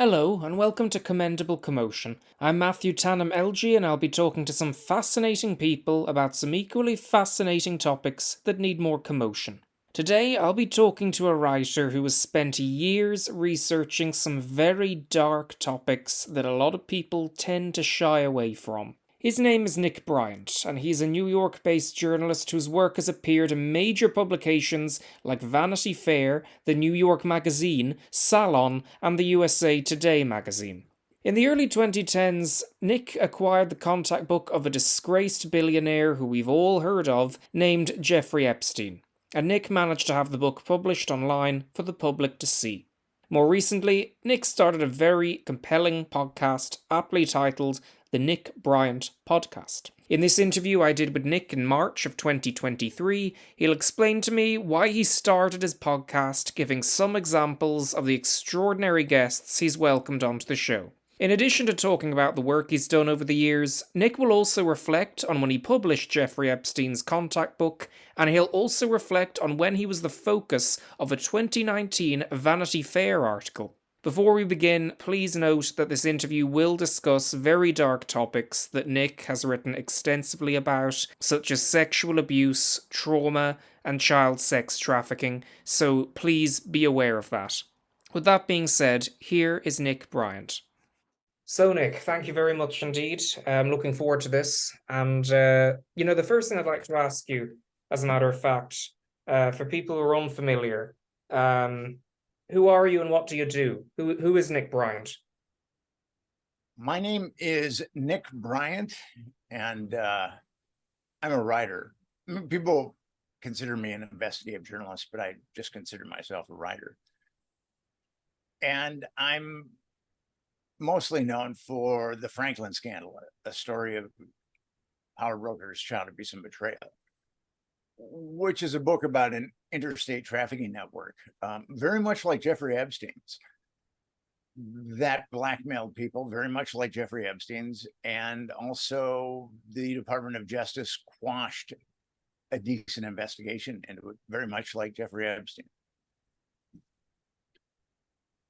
Hello, and welcome to Commendable Commotion. I'm Matthew Tannum LG, and I'll be talking to some fascinating people about some equally fascinating topics that need more commotion. Today, I'll be talking to a writer who has spent years researching some very dark topics that a lot of people tend to shy away from. His name is Nick Bryant, and he's a New York-based journalist whose work has appeared in major publications like Vanity Fair, the New York Magazine, Salon, and the USA Today magazine. In the early 2010s, Nick acquired the contact book of a disgraced billionaire who we've all heard of, named Jeffrey Epstein, and Nick managed to have the book published online for the public to see. More recently, Nick started a very compelling podcast aptly titled The Nick Bryant Podcast. In this interview I did with Nick in March of 2023, he'll explain to me why he started his podcast, giving some examples of the extraordinary guests he's welcomed onto the show. In addition to talking about the work he's done over the years, Nick will also reflect on when he published Jeffrey Epstein's contact book, and he'll also reflect on when he was the focus of a 2019 Vanity Fair article. Before we begin, please note that this interview will discuss very dark topics that Nick has written extensively about, such as sexual abuse, trauma, and child sex trafficking, so please be aware of that. With that being said, here is Nick Bryant. So, Nick, thank you very much indeed. I'm looking forward to this. And, the first thing I'd like to ask you, as a matter of fact, for people who are unfamiliar, who are you and what do you do? Who is Nick Bryant? My name is Nick Bryant, and I'm a writer. People consider me an investigative journalist, but I just consider myself a writer. And I'm mostly known for the Franklin scandal, a story of power brokers, child abuse, and betrayal, which is a book about an interstate trafficking network, very much like Jeffrey Epstein's, that blackmailed people, very much like Jeffrey Epstein's, and also the Department of Justice quashed a decent investigation into it, very much like Jeffrey Epstein.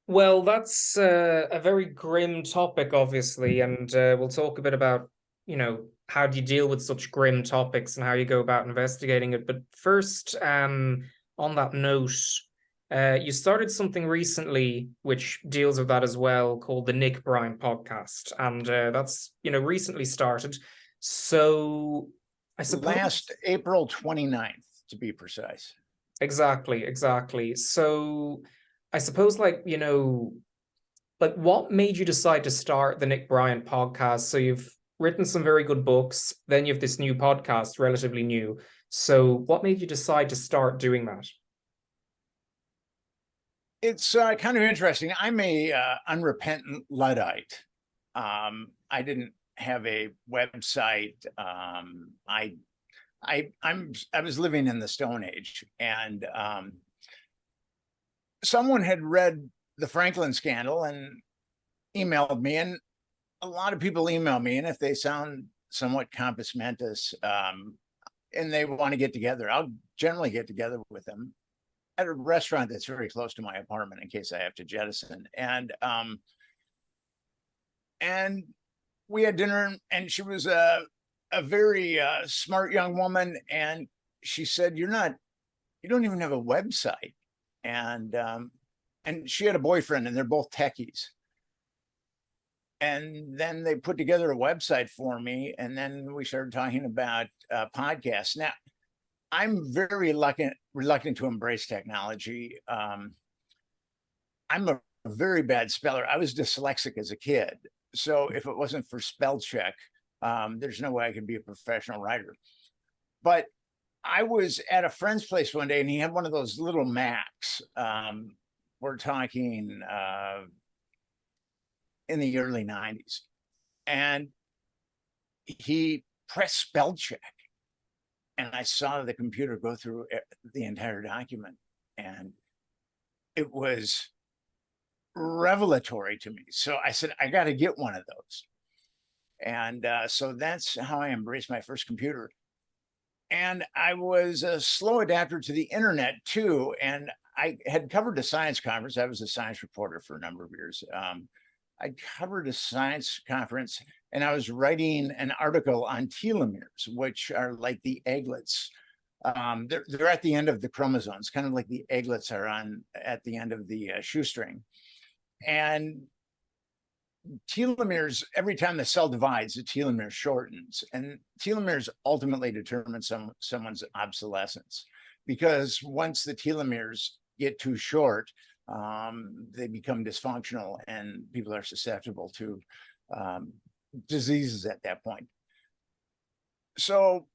Well, that's a very grim topic, obviously, and we'll talk a bit about, how do you deal with such grim topics and how you go about investigating it. But first, on that note, you started something recently which deals with that as well, called the Nick Bryant Podcast, and that's, recently started. So I suppose last April 29th, to be precise. Exactly. So I suppose, what made you decide to start the Nick Bryant podcast? So you've written some very good books, then you have this new podcast, relatively new. So what made you decide to start doing that? It's kind of interesting. I'm a unrepentant Luddite. I didn't have a website. I was living in the Stone Age, and someone had read the Franklin scandal and emailed me, and a lot of people email me, and if they sound somewhat compos mentis, and they want to get together, I'll generally get together with them at a restaurant that's very close to my apartment in case I have to jettison. And we had dinner, and she was a very smart young woman, and she said, you don't even have a website. And she had a boyfriend, and they're both techies. And then they put together a website for me, and then we started talking about podcasts. Now, I'm very reluctant to embrace technology. I'm a very bad speller. I was dyslexic as a kid. So if it wasn't for spell check, there's no way I could be a professional writer. But I was at a friend's place one day, and he had one of those little Macs. We're talking in the early 90s. And he pressed spell check. And I saw the computer go through the entire document. And it was revelatory to me. So I said, I got to get one of those. And so that's how I embraced my first computer. And I was a slow adapter to the internet too. And I had covered a science conference. I was a science reporter for a number of years. I covered a science conference, and I was writing an article on telomeres, which are like the egglets. They're at the end of the chromosomes, kind of like the egglets are at the end of the shoestring. And telomeres, every time the cell divides, the telomere shortens, and telomeres ultimately determine someone's obsolescence, because once the telomeres get too short, they become dysfunctional, and people are susceptible to diseases at that point. So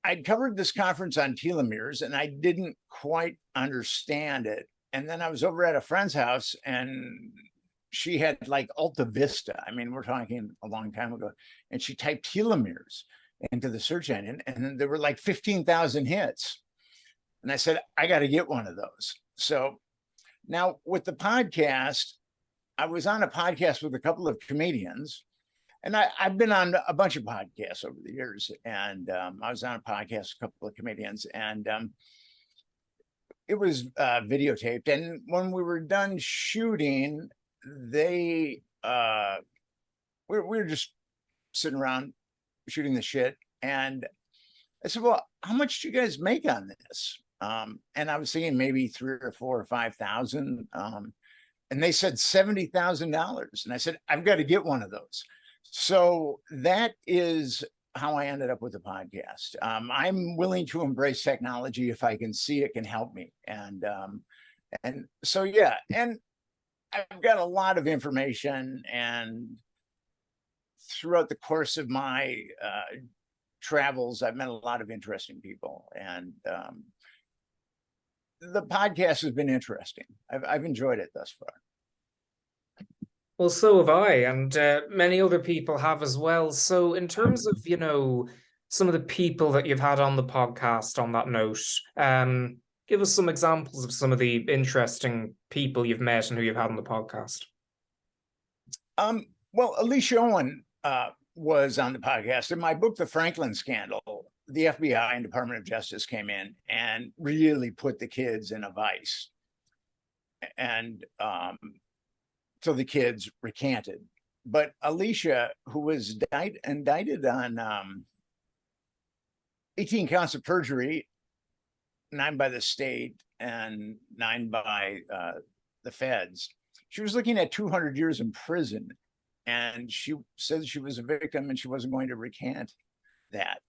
I'd covered this conference on telomeres, and I didn't quite understand it. And then I was over at a friend's house, and she had like Alta Vista. I mean, we're talking a long time ago. And she typed telomeres into the search engine, and there were like 15,000 hits. And I said, I got to get one of those. So now with the podcast, I was on a podcast with a couple of comedians, and I've been on a bunch of podcasts over the years. And I was on a podcast with a couple of comedians, and it was videotaped. And when we were done shooting, we were just sitting around shooting the shit. And I said, well, how much do you guys make on this? And I was thinking maybe 3 or 4 or 5,000. And they said $70,000. And I said, I've got to get one of those. So that is how I ended up with the podcast. I'm willing to embrace technology if I can see it can help me. And so, yeah. And I've got a lot of information, and throughout the course of my travels, I've met a lot of interesting people, and the podcast has been interesting. I've enjoyed it thus far. Well, so have I, and many other people have as well. So in terms of, some of the people that you've had on the podcast on that note, give us some examples of some of the interesting people you've met and who you've had on the podcast. Well, Alicia Owen was on the podcast. In my book, The Franklin Scandal, the FBI and Department of Justice came in and really put the kids in a vice. And so the kids recanted. But Alicia, who was indicted on 18 counts of perjury, 9 by the state and 9 by the feds, she was looking at 200 years in prison. And she said she was a victim and she wasn't going to recant that.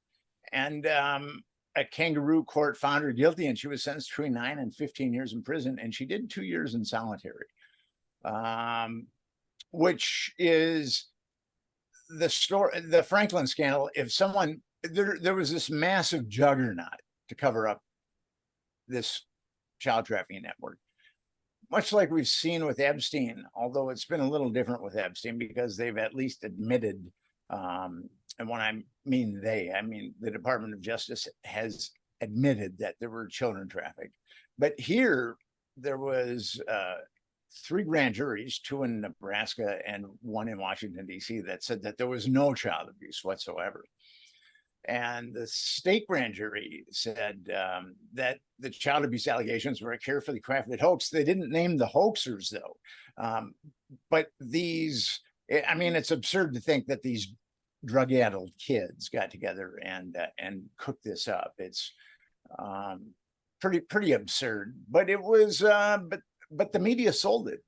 And a kangaroo court found her guilty, and she was sentenced between 9 and 15 years in prison. And she did 2 years in solitary, which is the story, the Franklin scandal. If someone, there was this massive juggernaut to cover up this child trafficking network, much like we've seen with Epstein, although it's been a little different with Epstein because they've at least admitted, and when I mean they, I mean the Department of Justice has admitted that there were children trafficked. But here there was 3 grand juries, 2 in Nebraska and 1 in Washington, D.C., that said that there was no child abuse whatsoever. And the state grand jury said that the child abuse allegations were a carefully crafted hoax. They didn't name the hoaxers, though. But these, I mean, it's absurd to think that these drug-addled kids got together and cooked this up. It's pretty absurd. But it was, but the media sold it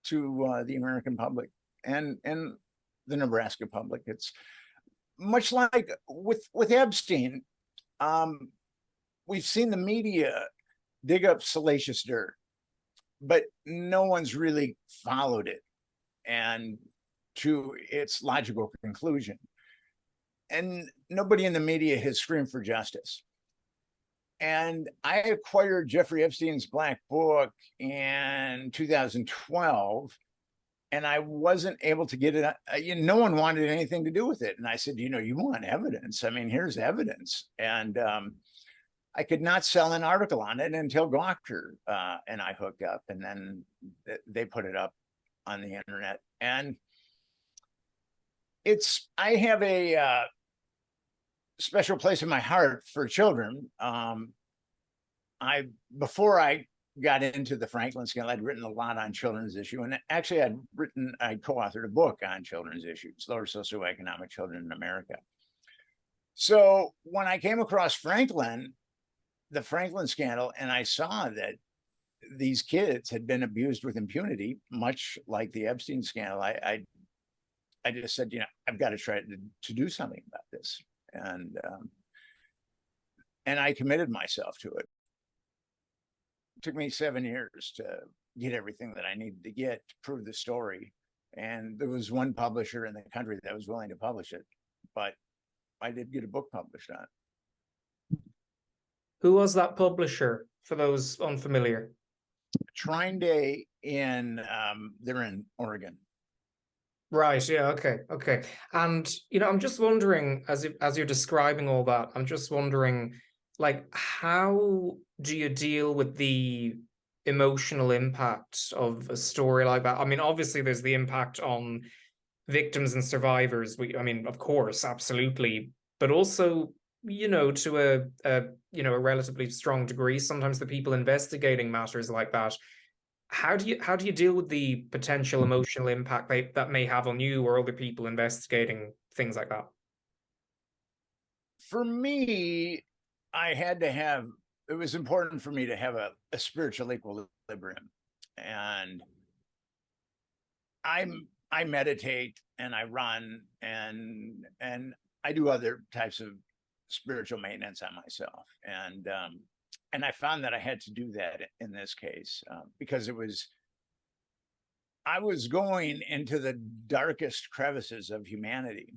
to the American public and the Nebraska public. It's much like with Epstein. We've seen the media dig up salacious dirt, but no one's really followed it and to its logical conclusion. And nobody in the media has screamed for justice. And I acquired Jeffrey Epstein's Black Book in 2012, and I wasn't able to get it. No one wanted anything to do with it. And I said, you want evidence? I mean, here's evidence. And I could not sell an article on it until Gawker and I hooked up, and then they put it up on the internet. And I have a special place in my heart for children. Before I got into the Franklin scandal, I'd written a lot on children's issue. And actually I co-authored a book on children's issues, lower socioeconomic children in America. So when I came across the Franklin scandal, and I saw that these kids had been abused with impunity, much like the Epstein scandal, I just said, I've got to try to do something about this. And I committed myself to it. It took me 7 years to get everything that I needed to get to prove the story. And there was one publisher in the country that was willing to publish it, but I did get a book published on it. Who was that publisher, for those unfamiliar? Trine they're in Oregon. Right. Yeah. Okay. And I'm just wondering, as you're describing all that, I'm just wondering, like, how do you deal with the emotional impact of a story like that? I mean, obviously, there's the impact on victims and survivors. I mean, of course, absolutely, but also, to a relatively strong degree, sometimes the people investigating matters like that. How do you deal with the potential emotional impact that may have on you or other people investigating things like that? For me, it was important for me to have a spiritual equilibrium. And I meditate and I run and I do other types of spiritual maintenance on myself. And I found that I had to do that in this case because I was going into the darkest crevices of humanity.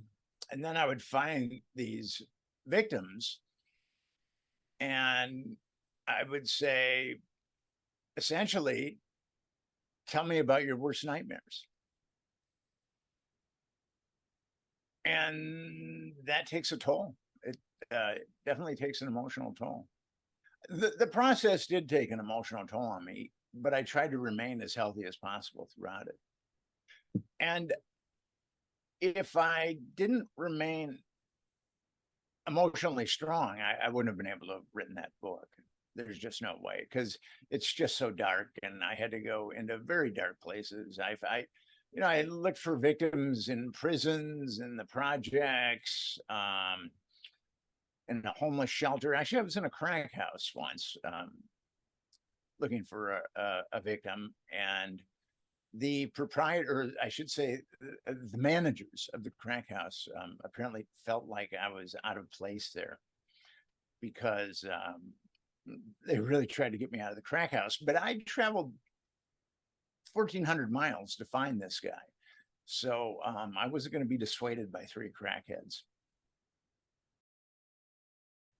And then I would find these victims and I would say, essentially, tell me about your worst nightmares. And that takes a toll. It definitely takes an emotional toll. The process did take an emotional toll on me, but I tried to remain as healthy as possible throughout it. And if I didn't remain emotionally strong, I wouldn't have been able to have written that book. There's just no way, because it's just so dark, and I had to go into very dark places. I looked for victims in prisons, in the projects, in a homeless shelter. Actually, I was in a crack house once, looking for a victim, and the proprietor, or I should say, the managers of the crack house apparently felt like I was out of place there because they really tried to get me out of the crack house. But I traveled 1,400 miles to find this guy. So I wasn't going to be dissuaded by 3 crackheads.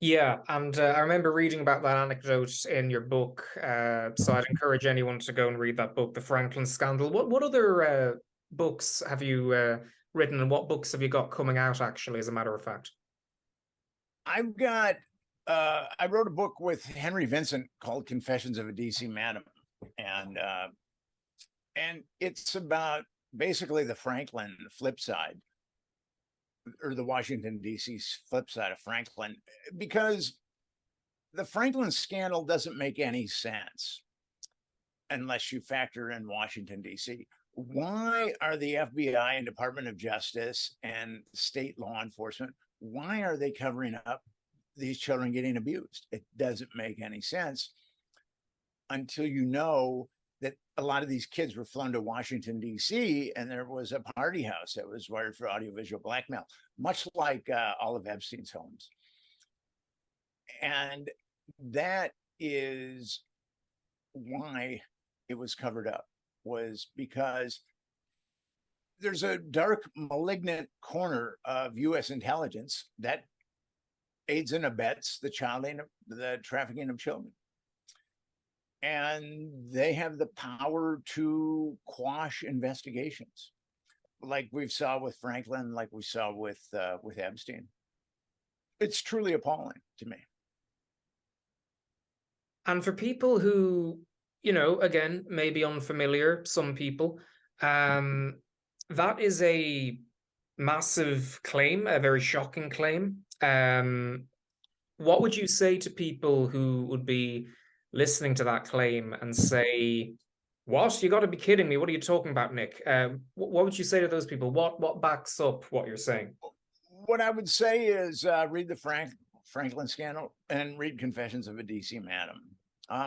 Yeah, and I remember reading about that anecdote in your book. So I'd encourage anyone to go and read that book, The Franklin Scandal. What other books have you written, and what books have you got coming out, actually, as a matter of fact? I wrote a book with Henry Vincent called Confessions of a DC Madam. And it's about basically the Franklin flip side, or the Washington, D.C. flip side of Franklin, because the Franklin scandal doesn't make any sense unless you factor in Washington, D.C. Why are the FBI and Department of Justice and state law enforcement, why are they covering up these children getting abused? It doesn't make any sense until you know that a lot of these kids were flown to Washington, D.C., and there was a party house that was wired for audiovisual blackmail, much like all of Epstein's homes. And that is why it was covered up, was because there's a dark, malignant corner of U.S. intelligence that aids and abets the trafficking of children. And they have the power to quash investigations, like we've saw with Franklin, like we saw with Epstein. It's truly appalling to me. And for people who, again, may be unfamiliar, some people, that is a massive claim, a very shocking claim. What would you say to people who would be listening to that claim and say, what? You got to be kidding me. What are you talking about, Nick? What would you say to those people? What backs up what you're saying? What I would say is read the Franklin Scandal and read Confessions of a DC Madam.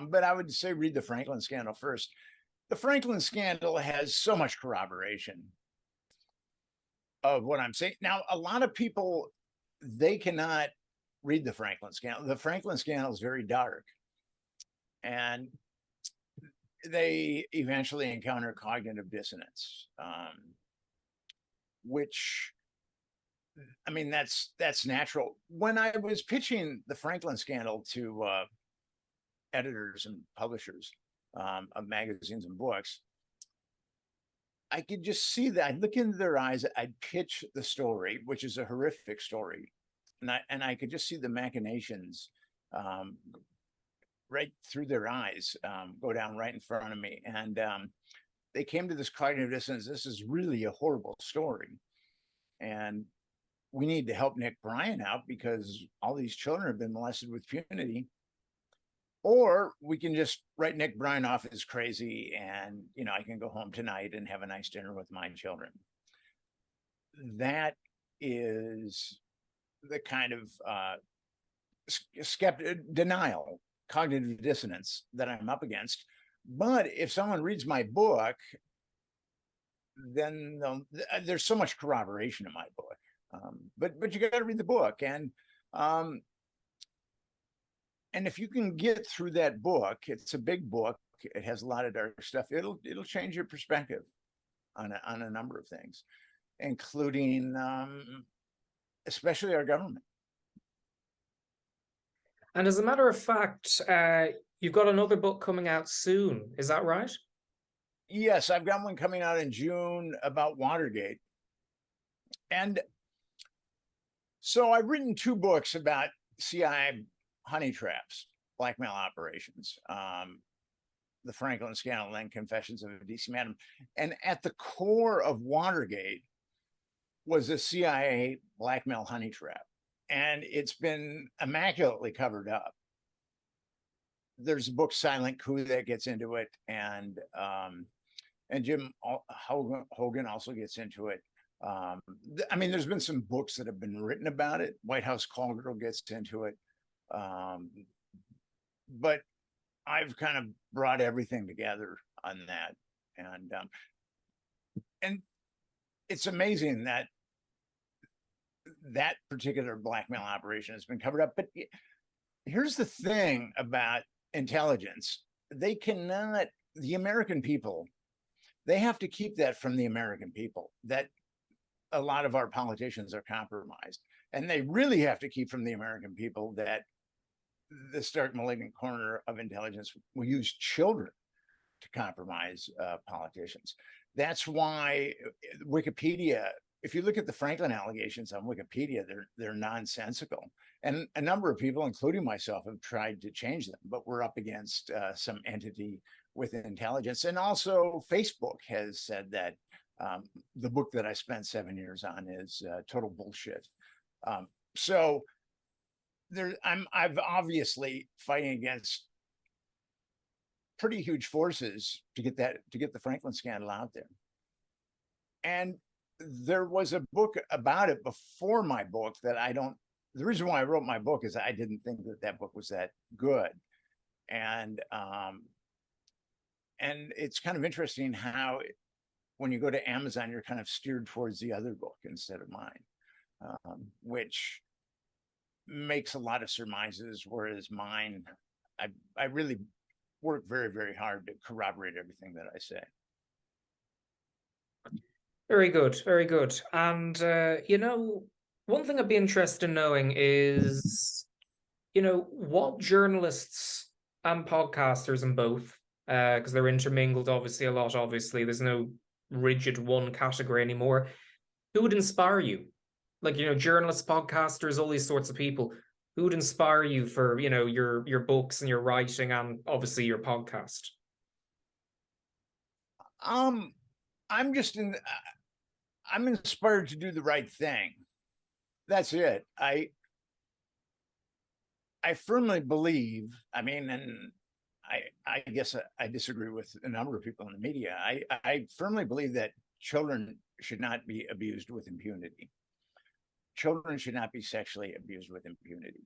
But I would say read the Franklin Scandal first. The Franklin Scandal has so much corroboration of what I'm saying. Now, a lot of people, they cannot read the Franklin Scandal. The Franklin Scandal is very dark. And they eventually encounter cognitive dissonance, which, I mean, that's natural. When I was pitching the Franklin Scandal to editors and publishers of magazines and books, I could just see that. I'd look into their eyes. I'd pitch the story, which is a horrific story, and I could just see the machinations right through their eyes go down right in front of me. And they came to this cognitive dissonance. This is really a horrible story, and we need to help Nick Bryant out because all these children have been molested with impunity. Or we can just write Nick Bryant off as crazy, and I can go home tonight and have a nice dinner with my children. That is the kind of denial, cognitive dissonance that I'm up against. But if someone reads my book, then there's so much corroboration in my book. But you got to read the book, and if you can get through that book, it's a big book. It has a lot of dark stuff. It'll change your perspective on a number of things, including especially our government. And as a matter of fact, you've got another book coming out soon. Is that right? Yes, I've got one coming out in June about Watergate. And so I've written 2 books about CIA honey traps, blackmail operations, the Franklin Scandal, and Confessions of a DC Madam. And at the core of Watergate was a CIA blackmail honey trap. And it's been immaculately covered up. There's a book, Silent Coup, that gets into it, and Jim Hogan also gets into it. I mean, there's been some books that have been written about it. White House Call Girl gets into it. But I've kind of brought everything together on that. And it's amazing that that particular blackmail operation has been covered up. But here's the thing about intelligence. The American people, they have to keep that from the American people, that a lot of our politicians are compromised. And they really have to keep from the American people that the stark malignant corner of intelligence will use children to compromise politicians. That's why Wikipedia, if you look at the Franklin allegations on Wikipedia, they're nonsensical. And a number of people, including myself, have tried to change them, but we're up against some entity with intelligence. And also Facebook has said that the book that I spent 7 years on is total bullshit. So I've obviously fighting against pretty huge forces to get the Franklin Scandal out there. And there was a book about it before my book that the reason why I wrote my book is I didn't think that book was that good. And it's kind of interesting how when you go to Amazon, you're kind of steered towards the other book instead of mine, which makes a lot of surmises, whereas mine, I really work very, very hard to corroborate everything that I say. Very good, very good. And, one thing I'd be interested in knowing is, what journalists and podcasters and both, because they're intermingled obviously a lot, obviously, there's no rigid one category anymore. Who would inspire you? Like, journalists, podcasters, all these sorts of people. Who would inspire you for, your books and your writing and obviously your podcast? I'm inspired to do the right thing. That's it. I firmly believe, and I guess I disagree with a number of people in the media. I firmly believe that children should not be abused with impunity. Children should not be sexually abused with impunity.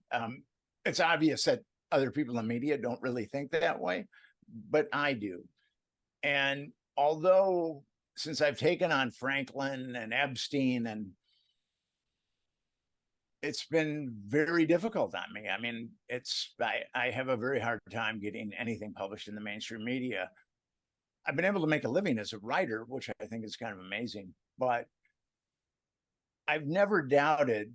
It's obvious that other people in the media don't really think that way, but I do. And although since I've taken on Franklin and Epstein, and it's been very difficult on me. I mean, I have a very hard time getting anything published in the mainstream media. I've been able to make a living as a writer, which I think is kind of amazing, but I've never doubted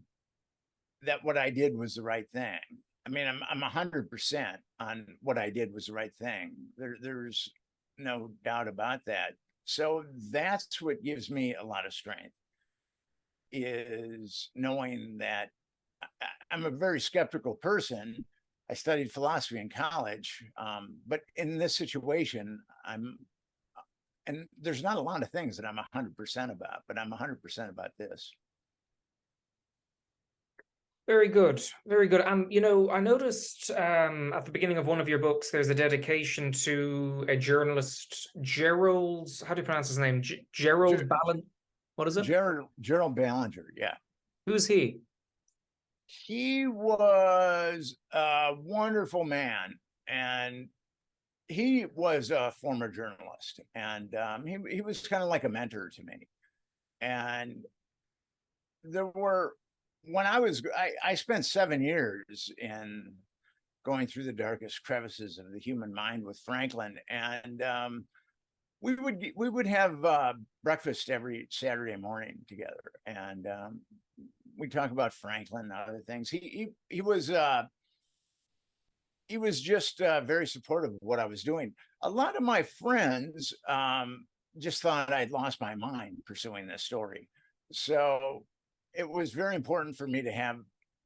that what I did was the right thing. I mean, I'm 100% on what I did was the right thing. There's no doubt about that. So that's what gives me a lot of strength, is knowing that I'm a very skeptical person. I studied philosophy in college, but in this situation, and there's not a lot of things that I'm 100% about, but I'm 100% about this. Very good, very good. And I noticed at the beginning of one of your books, there's a dedication to a journalist, Gerald. How do you pronounce his name? Gerald Ballan. What is it? Gerald Ballinger. Yeah. Who's he? He was a wonderful man, and he was a former journalist, and he was kind of like a mentor to me. And there were when I spent 7 years in going through the darkest crevices of the human mind with Franklin, and we would have breakfast every Saturday morning together, and we talk about Franklin and other things. He was just very supportive of what I was doing. A lot of my friends just thought I'd lost my mind pursuing this story. So it was very important for me to have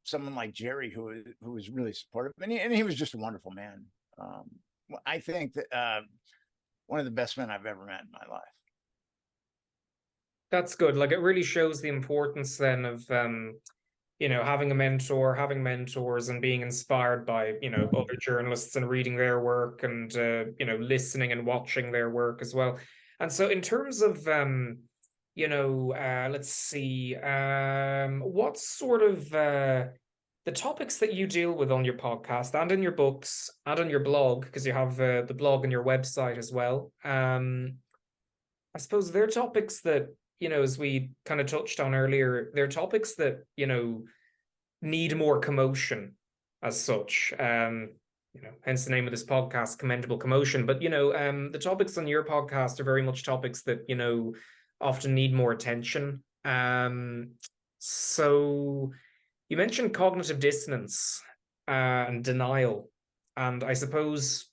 someone like Jerry who was really supportive, and he was just a wonderful man. I think that one of the best men I've ever met in my life. That's good. Like, it really shows the importance then of having a mentor, having mentors, and being inspired by other journalists and reading their work, and listening and watching their work as well. And so, in terms of let's see, what sort of the topics that you deal with on your podcast and in your books and on your blog, because you have the blog and your website as well. I suppose they're topics that, as we kind of touched on earlier, they're topics that, need more commotion as such. Hence the name of this podcast, Commendable Commotion. But, the topics on your podcast are very much topics that, often need more attention. So you mentioned cognitive dissonance and denial. And I suppose,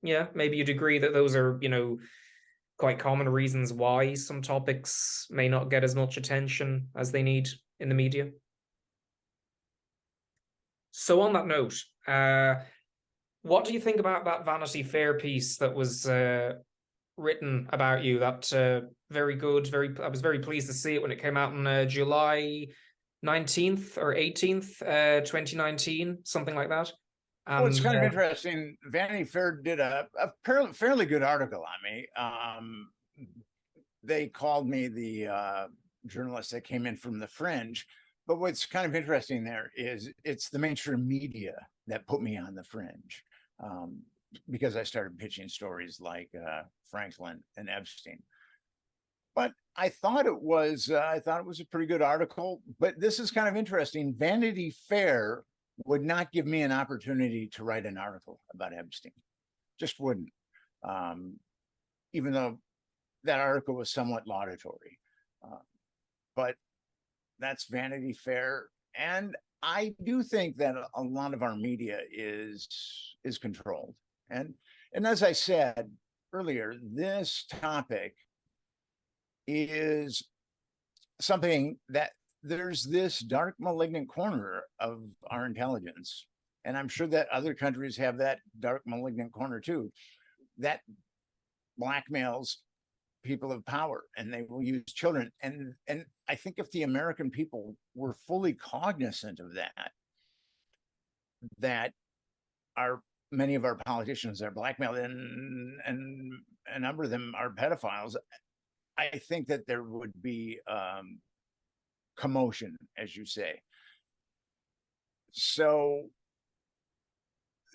yeah, maybe you'd agree that those are, quite common reasons why some topics may not get as much attention as they need in the media. So on that note, what do you think about that Vanity Fair piece that was written about you? That very good. I was very pleased to see it when it came out on July 19th or 18th, 2019, something like that. Well, it's kind of interesting. Vanity Fair did a fairly good article on me. They called me the journalist that came in from the fringe. But what's kind of interesting there is it's the mainstream media that put me on the fringe, because I started pitching stories like Franklin and Epstein. But I thought it was a pretty good article. But this is kind of interesting. Vanity Fair would not give me an opportunity to write an article about Epstein. Just wouldn't. Even though that article was somewhat laudatory. But that's Vanity Fair. And I do think that a lot of our media is controlled. And as I said earlier, this topic is something that there's this dark, malignant corner of our intelligence. And I'm sure that other countries have that dark, malignant corner too, that blackmails people of power, and they will use children. And I think if the American people were fully cognizant of that our many of our politicians are blackmailed, and a number of them are pedophiles, I think that there would be commotion, as you say. So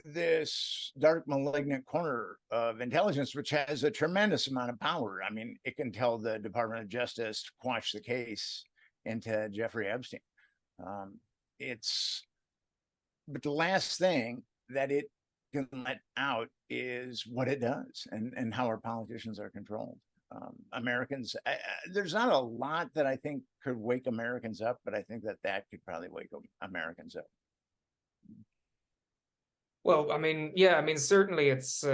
this dark malignant corner of intelligence, which has a tremendous amount of power. I mean, it can tell the Department of Justice to quash the case into Jeffrey Epstein. It's But the last thing that it can let out is what it does, and how our politicians are controlled. Americans, there's not a lot that I think could wake Americans up, but I think that could probably wake Americans up. Well, I mean, yeah, I mean, certainly it's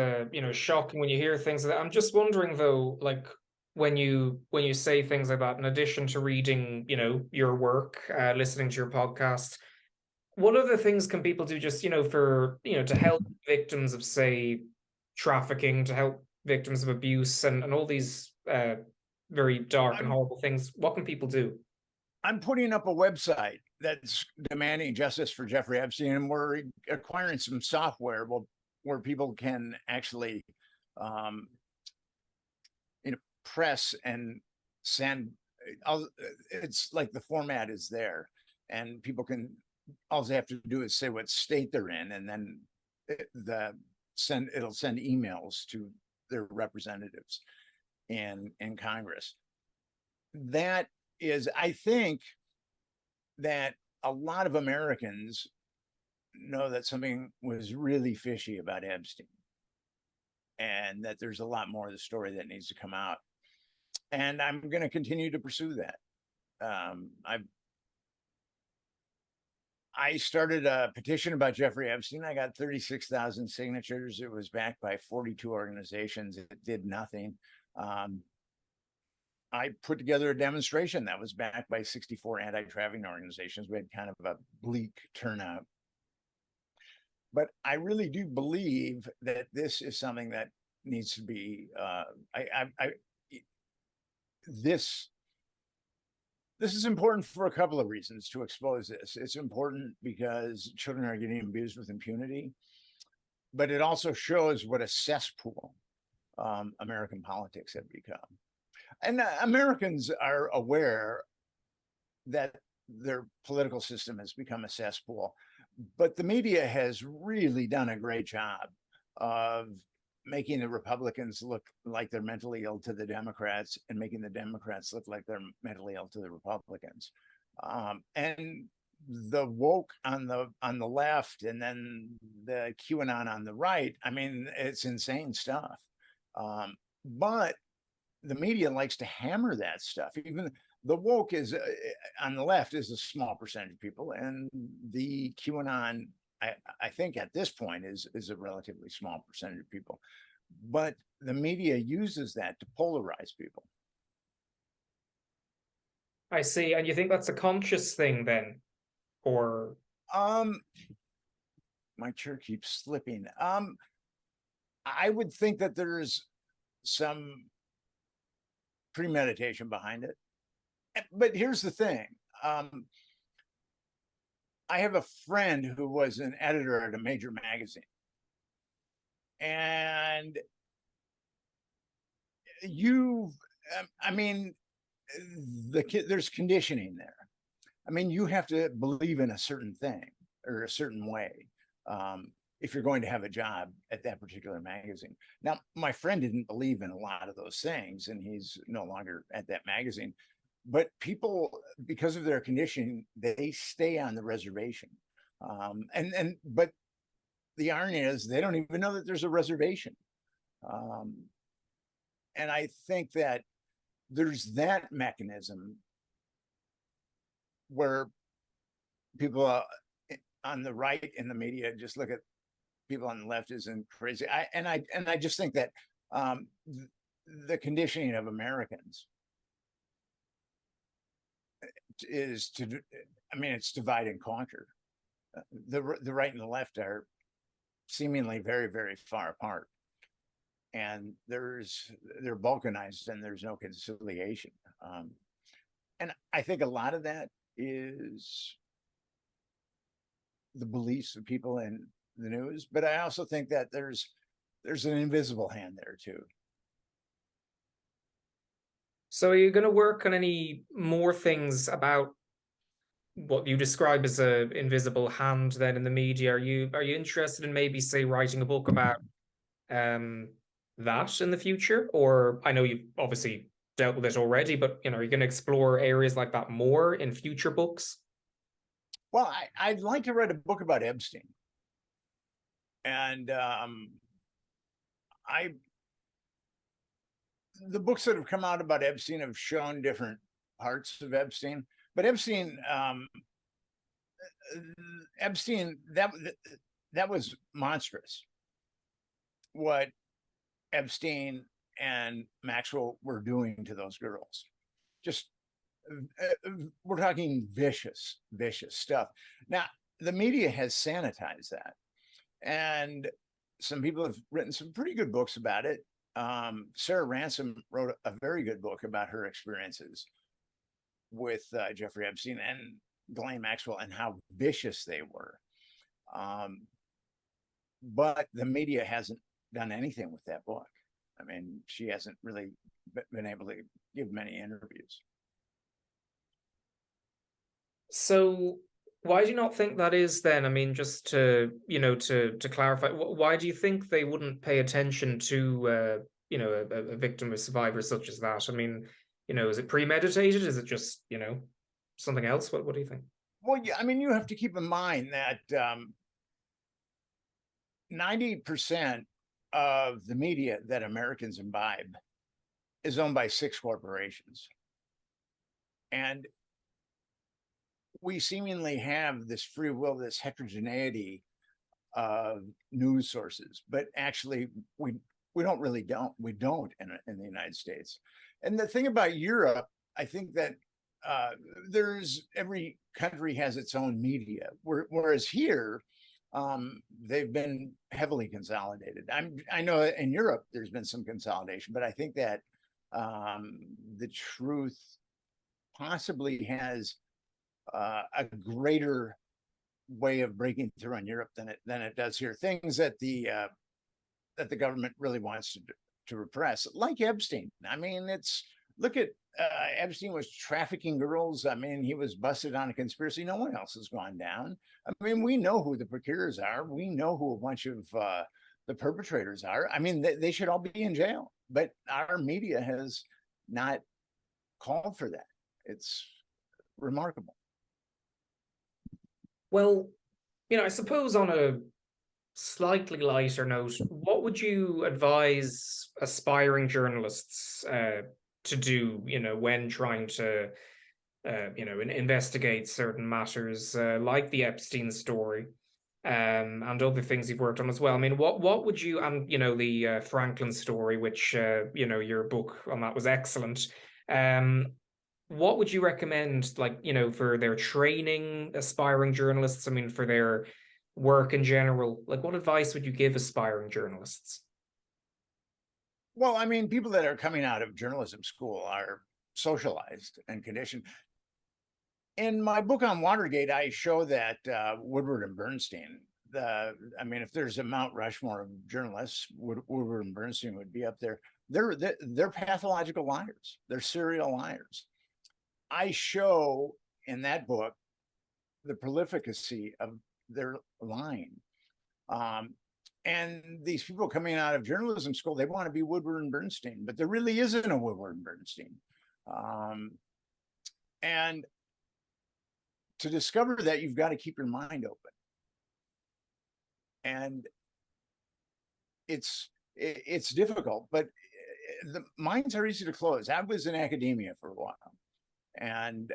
shocking when you hear things like that. I'm just wondering though, like when you say things like that, in addition to reading, your work, listening to your podcast, what other things can people do just, for, to help victims of, say, trafficking, to help victims of abuse and all these very dark and I'm horrible things? What can people do? I'm putting up a website that's demanding justice for Jeffrey Epstein, and we're acquiring some software where people can actually, um, press and send. It's like the format is there, and people can. All they have to do is say what state they're in, and then it'll send emails to their representatives in Congress. That is, I think that a lot of Americans know that something was really fishy about Epstein, and that there's a lot more of the story that needs to come out. And I'm going to continue to pursue that. I started a petition about Jeffrey Epstein. I got 36,000 signatures. It was backed by 42 organizations. It did nothing. I put together a demonstration that was backed by 64 anti-trafficking organizations. We had kind of a bleak turnout. But I really do believe that this is something that needs to be, this is important for a couple of reasons to expose this. It's important because children are getting abused with impunity, but it also shows what a cesspool American politics have become. And Americans are aware that their political system has become a cesspool, but the media has really done a great job of making the Republicans look like they're mentally ill to the Democrats, and making the Democrats look like they're mentally ill to the Republicans. And the woke on the left, and then the QAnon on the right. I mean, it's insane stuff. But the media likes to hammer that stuff. Even the woke is on the left is a small percentage of people, and the QAnon, I think at this point is a relatively small percentage of people. But the media uses that to polarize people. I see. And you think that's a conscious thing then? Or My chair keeps slipping. I would think that there's some premeditation behind it. But here's the thing. I have a friend who was an editor at a major magazine. And I mean, there's conditioning there. I mean, you have to believe in a certain thing or a certain way if you're going to have a job at that particular magazine. Now, my friend didn't believe in a lot of those things, and he's no longer at that magazine. But people, because of their conditioning, they stay on the reservation. But the irony is they don't even know that there's a reservation. And I think that there's that mechanism where people on the right in the media just look at people on the left as crazy. I just think that the conditioning of Americans is it's divide and conquer. The right and the left are seemingly very, very far apart, and they're balkanized, and there's no conciliation. And I think a lot of that is the beliefs of people in the news, but I also think that there's an invisible hand there too. So are you going to work on any more things about what you describe as a invisible hand then in the media? Are you interested in maybe, say, writing a book about um that in the future? Or I know you've obviously dealt with it already, but are you going to explore areas like that more in future books? Well, I'd like to write a book about Epstein, and I the books that have come out about Epstein have shown different parts of Epstein, but Epstein, that was monstrous. What Epstein and Maxwell were doing to those girls, just we're talking vicious, vicious stuff. Now, the media has sanitized that, and some people have written some pretty good books about it. Sarah Ransom wrote a very good book about her experiences with Jeffrey Epstein and Ghislaine Maxwell and how vicious they were. But the media hasn't done anything with that book. I mean, she hasn't really been able to give many interviews. So why do you not think that is then? I mean, just to clarify, why do you think they wouldn't pay attention to a victim or survivor such as that? I mean, is it premeditated? Is it just, something else? What do you think? Well, yeah, I mean, you have to keep in mind that 90% of the media that Americans imbibe is owned by 6 corporations. And we seemingly have this free will, this heterogeneity of news sources, but actually we don't really we don't in the United States. And the thing about Europe, I think that there's every country has its own media, whereas here they've been heavily consolidated. I know in Europe there's been some consolidation, but I think that the truth possibly has a greater way of breaking through in Europe than it does here. Things that the government really wants to repress, like Epstein. I mean, look at Epstein was trafficking girls. I mean, he was busted on a conspiracy. No one else has gone down. I mean, we know who the procurers are. We know who a bunch of the perpetrators are. I mean, they should all be in jail. But our media has not called for that. It's remarkable. Well, I suppose on a slightly lighter note, what would you advise aspiring journalists to do, when trying to, investigate certain matters like the Epstein story, and other things you've worked on as well? I mean, what would you, and the Franklin story, which your book on that was excellent. What would you recommend, like, for their training, aspiring journalists? I mean, for their work in general, like, what advice would you give aspiring journalists? Well, I mean, people that are coming out of journalism school are socialized and conditioned. In my book on Watergate, I show that Woodward and Bernstein, I mean, if there's a Mount Rushmore of journalists, Woodward and Bernstein would be up there. They're pathological liars. They're serial liars. I show in that book the prolificacy of their lying. And these people coming out of journalism school, they want to be Woodward and Bernstein, but there really isn't a Woodward and Bernstein. And to discover that, you've got to keep your mind open. And it's difficult, but the minds are easy to close. I was in academia for a while, and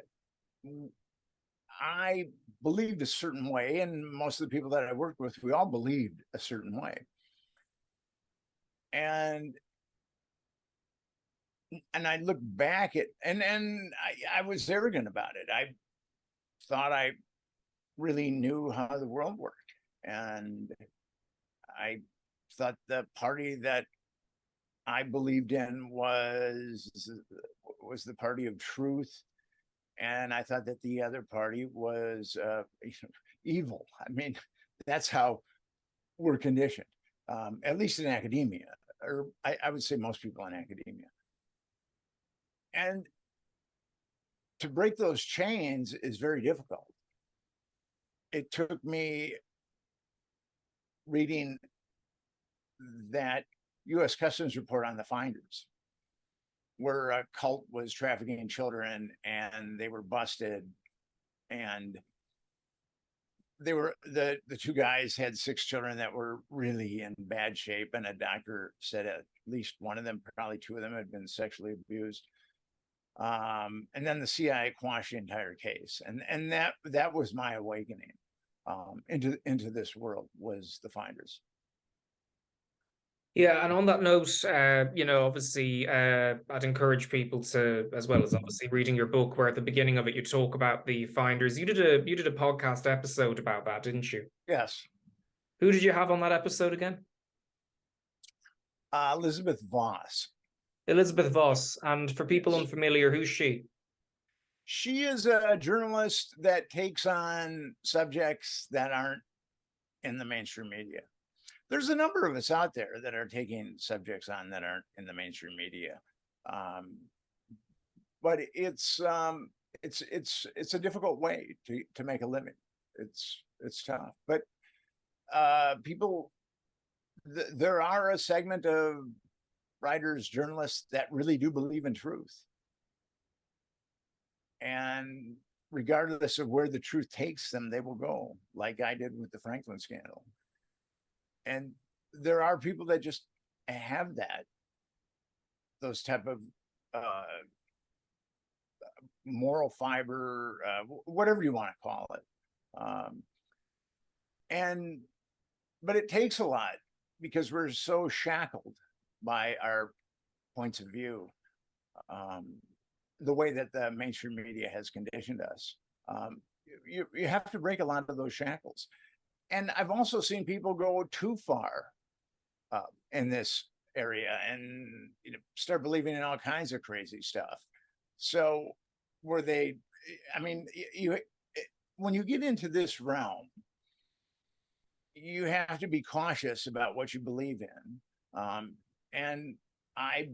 I believed a certain way, and most of the people that I worked with, we all believed a certain way. And I look back at, and I was arrogant about it. I thought I really knew how the world worked, and I thought the party that I believed in was the party of truth, and I thought that the other party was evil. I mean, that's how we're conditioned, at least in academia, or I would say most people in academia. And to break those chains is very difficult. It took me reading that U.S. Customs report on the finders, where a cult was trafficking children and they were busted, and they were the two guys had 6 children that were really in bad shape, and a doctor said at least one of them, probably 2 of them, had been sexually abused. And then the CIA quashed the entire case, and that was my awakening into this world, was the finders. Yeah, and on that note, obviously, I'd encourage people to, as well as obviously reading your book, where at the beginning of it you talk about the finders. You did a podcast episode about that, didn't you? Yes. Who did you have on that episode again? Elizabeth Voss. Elizabeth Voss. And for people unfamiliar, who's she? She is a journalist that takes on subjects that aren't in the mainstream media. There's a number of us out there that are taking subjects on that aren't in the mainstream media, but it's a difficult way to make a living. It's tough, but people, there are a segment of writers, journalists that really do believe in truth, and regardless of where the truth takes them, they will go, like I did with the Franklin scandal. And there are people that just have those type of moral fiber, whatever you want to call it. But it takes a lot, because we're so shackled by our points of view, the way that the mainstream media has conditioned us. You have to break a lot of those shackles. And I've also seen people go too far in this area, and start believing in all kinds of crazy stuff. So when you get into this realm, you have to be cautious about what you believe in. And I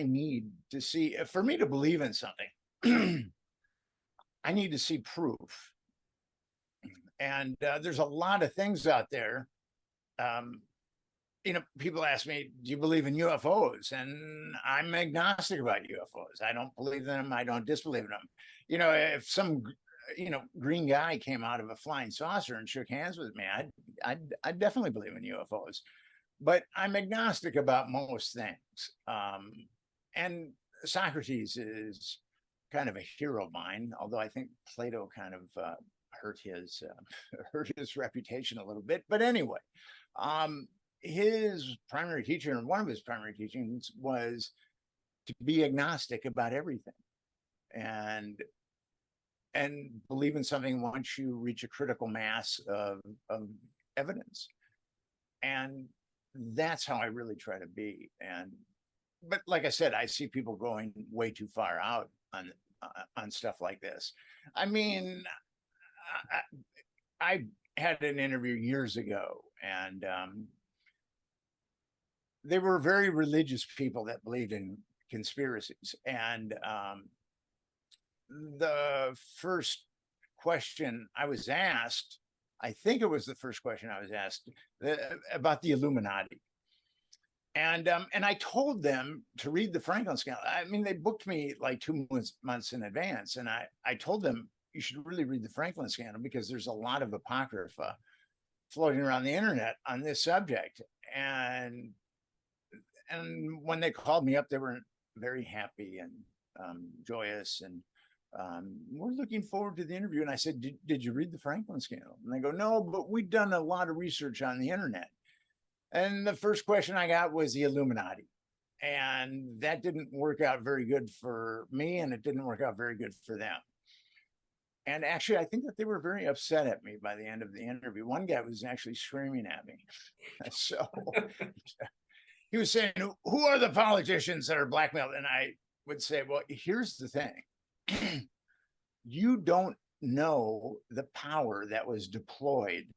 need to see, for me to believe in something, I need to see proof. And there's a lot of things out there. People ask me, do you believe in UFOs? And I'm agnostic about UFOs. I don't believe in them. I don't disbelieve in them. If some, green guy came out of a flying saucer and shook hands with me, I'd definitely believe in UFOs. But I'm agnostic about most things. And Socrates is kind of a hero of mine, although I think Plato kind of hurt his reputation a little bit. But anyway, his primary teacher, and one of his primary teachings, was to be agnostic about everything, and believe in something once you reach a critical mass of evidence. And that's how I really try to be. But like I said, I see people going way too far out on stuff like this. I mean, I had an interview years ago, and they were very religious people that believed in conspiracies. And the first question I was asked, I think it was the first question I was asked, about the Illuminati. And I told them to read the Franklin scandal. I mean, they booked me like 2 months in advance. And I told them, you should really read the Franklin scandal, because there's a lot of apocrypha floating around the internet on this subject. And when they called me up, they were very happy and joyous, and we're looking forward to the interview. And I said, did you read the Franklin scandal? And they go, no, but we've done a lot of research on the internet. And the first question I got was the Illuminati. And that didn't work out very good for me, and it didn't work out very good for them. And actually, I think that they were very upset at me by the end of the interview. One guy was actually screaming at me. So he was saying, who are the politicians that are blackmailed? And I would say, well, here's the thing. You don't know the power that was deployed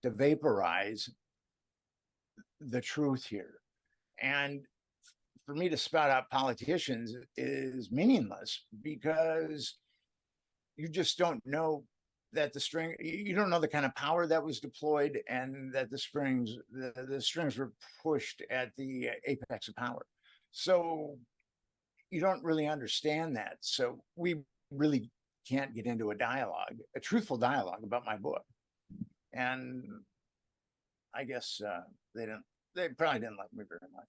to vaporize the truth here. And for me to spout out politicians is meaningless, because you just don't know that you don't know the kind of power that was deployed, and that the strings were pushed at the apex of power. So you don't really understand that. So we really can't get into a truthful dialogue about my book. And I guess they probably didn't like me very much.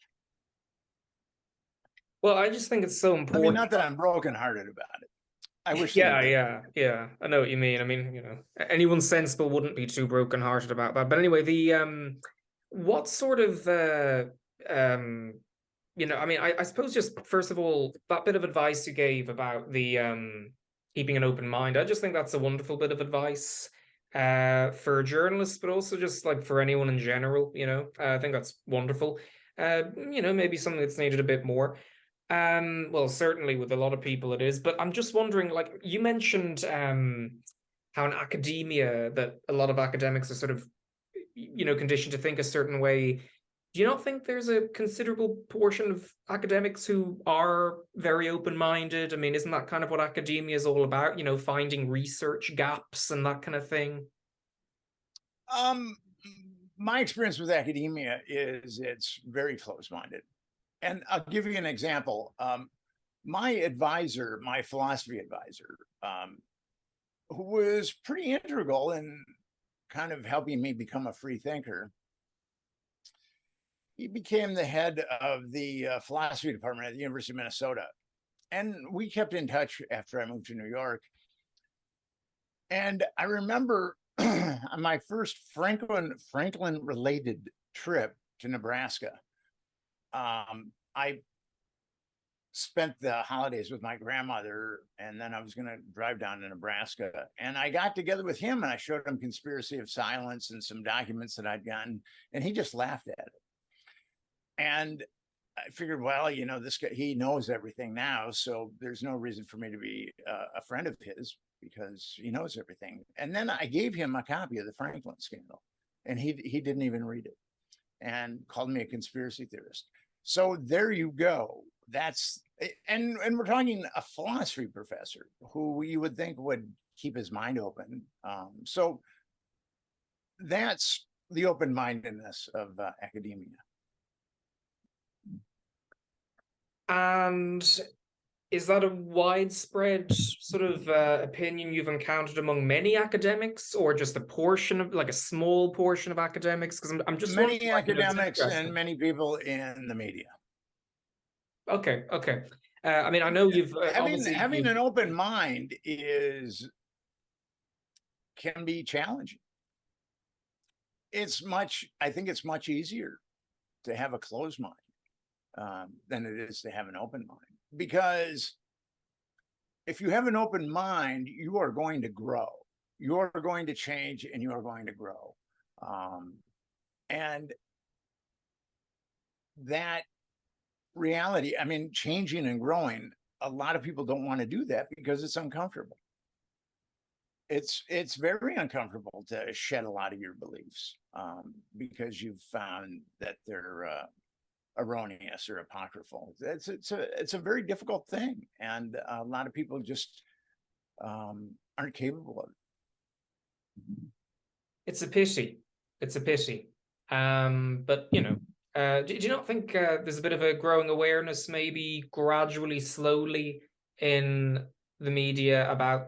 Well, I just think it's so I important. mean, not that I'm brokenhearted about it. I wish. Yeah. I know what you mean. I mean, anyone sensible wouldn't be too brokenhearted about that. But anyway, what sort of I mean, I suppose just first of all, that bit of advice you gave about the keeping an open mind, I just think that's a wonderful bit of advice for journalists, but also just like for anyone in general, I think that's wonderful. Maybe something that's needed a bit more. Well, certainly with a lot of people it is, but I'm just wondering, like you mentioned, how in academia that a lot of academics are sort of, conditioned to think a certain way. Do you not think there's a considerable portion of academics who are very open-minded? I mean, isn't that kind of what academia is all about? Finding research gaps and that kind of thing. My experience with academia is it's very close-minded. And I'll give you an example. My philosophy advisor, who was pretty integral in kind of helping me become a free thinker, he became the head of the philosophy department at the University of Minnesota. And we kept in touch after I moved to New York. And I remember on my first Franklin-related trip to Nebraska, I spent the holidays with my grandmother, and then I was going to drive down to Nebraska. And I got together with him, and I showed him Conspiracy of Silence and some documents that I'd gotten, and he just laughed at it. And I figured, well, this guy, he knows everything now, so there's no reason for me to be a friend of his, because he knows everything. And then I gave him a copy of the Franklin scandal, and he didn't even read it, and called me a conspiracy theorist. So there you go. And we're talking a philosophy professor who you would think would keep his mind open. So that's the open-mindedness of academia. And is that a widespread sort of opinion you've encountered among many academics, or just a small portion of academics? Because I'm just many academics and many people in the media. Okay. I mean, I know you've having an open mind can be challenging. I think it's much easier to have a closed mind than it is to have an open mind, because if you have an open mind, you are going to grow, you are going to change, and you are going to grow. And that reality, I mean, changing and growing, a lot of people don't want to do that because it's uncomfortable. It's very uncomfortable to shed a lot of your beliefs because you've found that they're erroneous or apocryphal. It's a very difficult thing, and a lot of people just aren't capable of it. It's a pity. But do you not think there's a bit of a growing awareness, maybe gradually, slowly, in the media about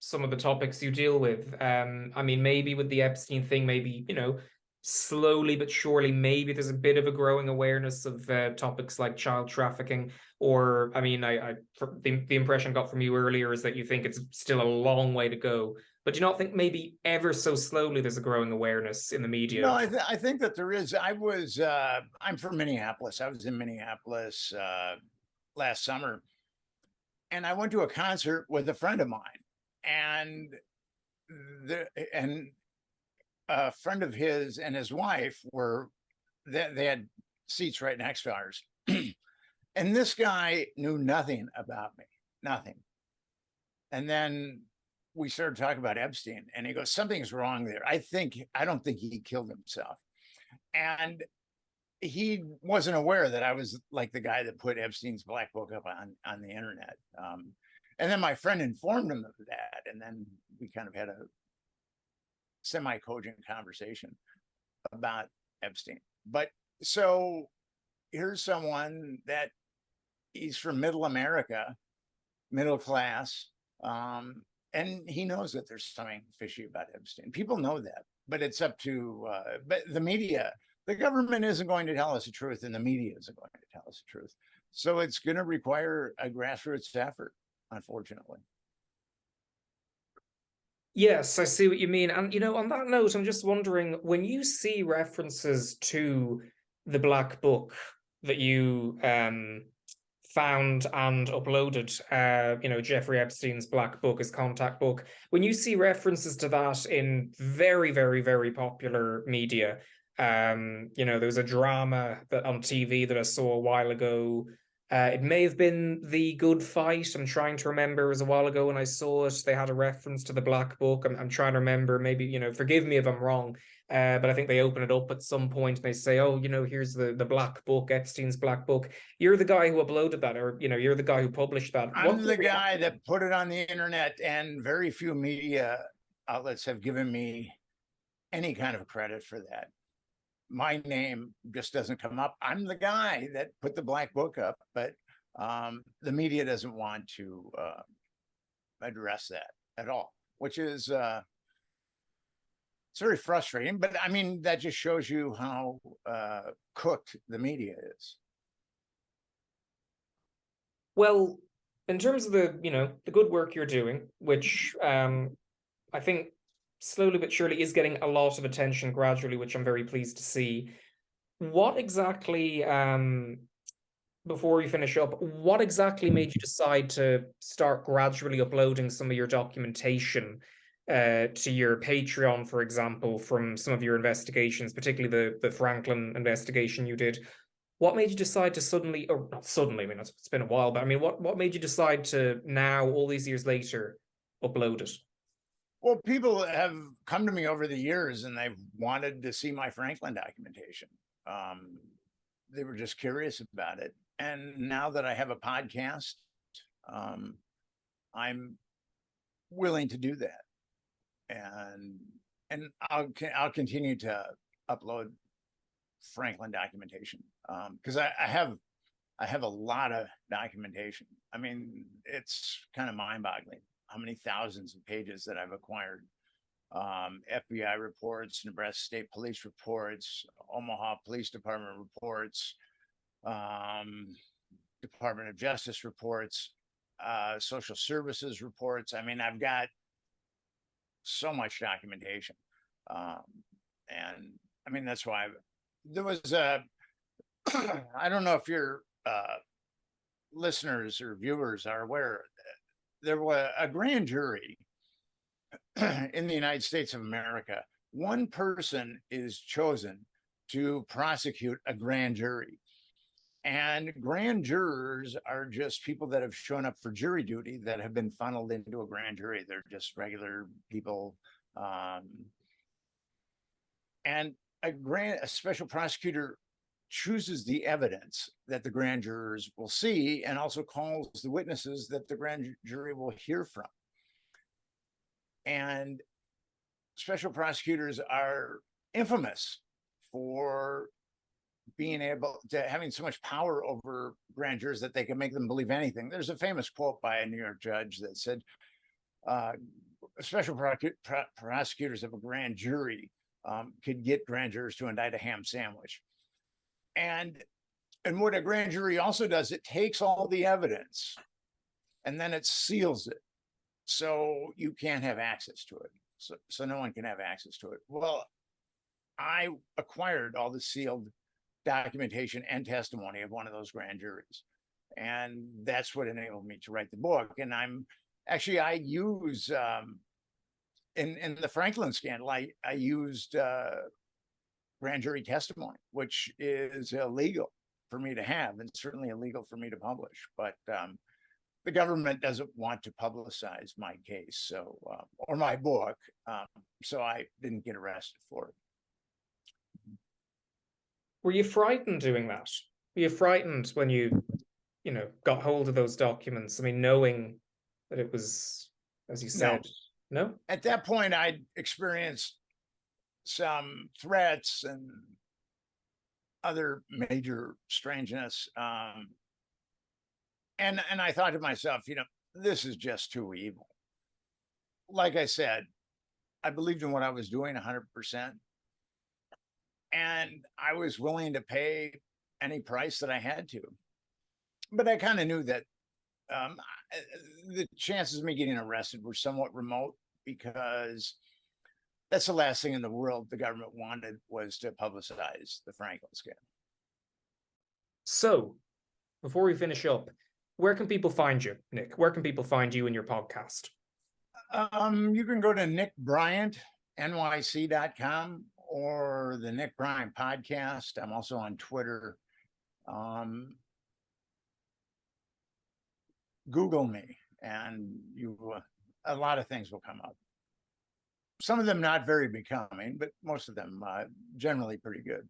some of the topics you deal with? I mean, maybe with the Epstein thing, maybe, slowly but surely, maybe there's a bit of a growing awareness of topics like child trafficking. Or, I mean, the impression I got from you earlier is that you think it's still a long way to go. But do you not think maybe ever so slowly there's a growing awareness in the media? No, I think that there is. I'm from Minneapolis. I was in Minneapolis last summer, and I went to a concert with a friend of mine, and a friend of his and his wife they had seats right next to ours. And this guy knew nothing about me, nothing. And then we started talking about Epstein, and he goes, something's wrong there. I don't think he killed himself. And he wasn't aware that I was like the guy that put Epstein's black book up on the internet. And then my friend informed him of that. And then we kind of had a semi-cogent conversation about Epstein. But so here's someone that he's from middle America, middle class. And he knows that there's something fishy about Epstein. People know that, but it's up to, but the media, the government isn't going to tell us the truth, and the media isn't going to tell us the truth. So it's going to require a grassroots effort, unfortunately. Yes, I see what you mean. And, on that note, I'm just wondering, when you see references to the Black Book that you found and uploaded, Jeffrey Epstein's Black Book, his contact book, when you see references to that in very, very, very popular media, there was a drama that on TV that I saw a while ago. It may have been The Good Fight. I'm trying to remember. It was a while ago when I saw it. They had a reference to the Black Book. I'm trying to remember. Maybe, forgive me if I'm wrong. But I think they open it up at some point and they say, oh, here's the Black Book, Epstein's Black Book. You're the guy who uploaded that, or, you're the guy who published that. I'm the guy that put it on the internet, and very few media outlets have given me any kind of credit for that. My name just doesn't come up. I'm the guy that put the Black Book up, but the media doesn't want to address that at all, which is it's very frustrating. But I mean, that just shows you how cooked the media is. Well, in terms of the good work you're doing, which I think slowly but surely is getting a lot of attention gradually, which I'm very pleased to see. What exactly, before we finish up, what exactly made you decide to start gradually uploading some of your documentation to your Patreon, for example, from some of your investigations, particularly the Franklin investigation you did? What made you decide to suddenly, or not suddenly, I mean, it's been a while, but I mean, what made you decide to now, all these years later, upload it? Well, people have come to me over the years and they've wanted to see my Franklin documentation. They were just curious about it. And now that I have a podcast, I'm willing to do that. And I'll continue to upload Franklin documentation because I have a lot of documentation. I mean, it's kind of mind-boggling how many thousands of pages that I've acquired. FBI reports, Nebraska State Police reports, Omaha Police Department reports, Department of Justice reports, Social Services reports. I mean, I've got so much documentation. And I mean, that's why there was a, I don't know if your listeners or viewers are aware, there was a grand jury in the United States of America. One person is chosen to prosecute a grand jury. And grand jurors are just people that have shown up for jury duty that have been funneled into a grand jury. They're just regular people. And a special prosecutor chooses the evidence that the grand jurors will see and also calls the witnesses that the grand jury will hear from. And special prosecutors are infamous for being able to having so much power over grand jurors that they can make them believe anything. There's a famous quote by a New York judge that said, special prosecutors of a grand jury could get grand jurors to indict a ham sandwich. And what a grand jury also does, it takes all the evidence and then it seals it. So you can't have access to it. So no one can have access to it. Well, I acquired all the sealed documentation and testimony of one of those grand juries. And that's what enabled me to write the book. And I use, in the Franklin scandal, I used grand jury testimony, which is illegal for me to have and certainly illegal for me to publish. But the government doesn't want to publicize my case, so or my book, so I didn't get arrested for it. Were you frightened doing that? Were you frightened when you got hold of those documents? I mean, knowing that it was, as you said, no? At that point, I'd experienced some threats and other major strangeness. And I thought to myself, this is just too evil. Like I said, I believed in what I was doing 100%. And I was willing to pay any price that I had to. But I kind of knew that the chances of me getting arrested were somewhat remote, because that's the last thing in the world the government wanted, was to publicize the Franklin scam. So, before we finish up, where can people find you, Nick? Where can people find you in your podcast? You can go to nickbryantnyc.com or the Nick Bryant podcast. I'm also on Twitter. Google me, and a lot of things will come up. Some of them not very becoming, but most of them generally pretty good.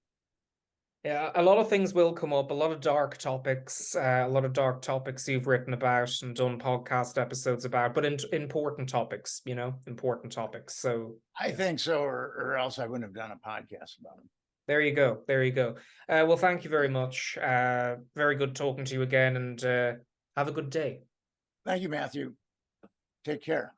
Yeah, a lot of things will come up, a lot of dark topics, you've written about and done podcast episodes about, but important topics, important topics. So I think so, or else I wouldn't have done a podcast about them. There you go. There you go. Well, thank you very much. Very good talking to you again, and have a good day. Thank you, Matthew. Take care.